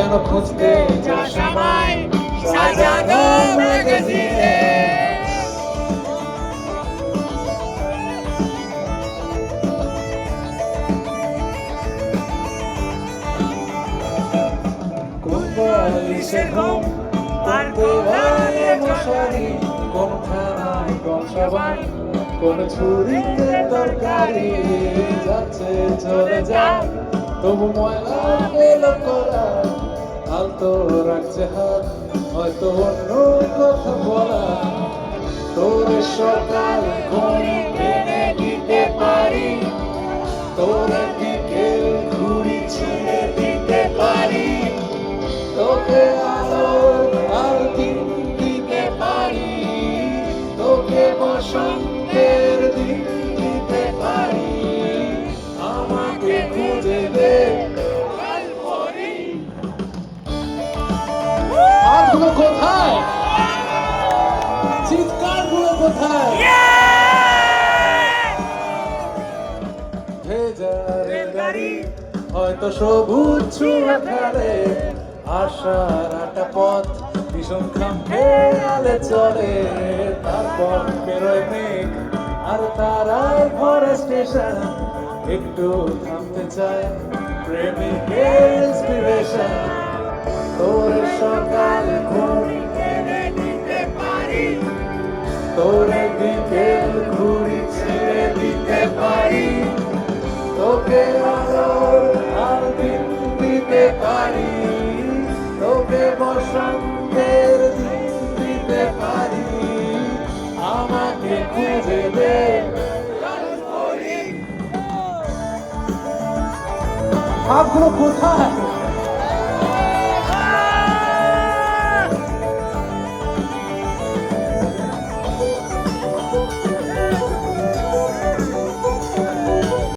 কেন খুঁজতে যাস আমায় সাজানো ম্যাগাজিনে? কোন বালিশের ঘুম আর কোথায় মশারি, কোন থানায় কোন সবাই, কোন ছুরিতে তরকারি, যাচ্ছে চলে যায় তবু ময়লা গেল করা, আলতো রাখছে হাত হয়তো অন্য কথা বলা। তোর সকাল ঘুম টেনে দিতে পারি, তোর বিকেল ঘুড়ি ছেড়ে দিতে পারি, তোকে আলো আর দিন দিতে পারি, তোকে বসন্তের দিন দিতে পারি, আমাকে খুঁজে দে। হাতগুলো কোথায়, চিৎকারগুলো কোথায়? ভেজা রেলগাড়ি হয়তো সবুজ চূড়া ধারে, আশার একটা পথ ভীষণ খামখে আলে চলে, তারপর বেরোয় মেঘ আর তারায় ভরা স্টেশন, একটু থামতে চায় প্রেমিকের ইন্সপিরেশন। তোর সকাল ঘুড়ি টেনে দিতে পারি, তোর বিকেল ঘুড়ি ছেড়ে দিতে পারি, তোকে আলোর আর দিন দিতে পারি, তোকে বসন্তের দিন দিতে পারি, আমাকে খুঁজে দে। হাতগুলো কোথায়?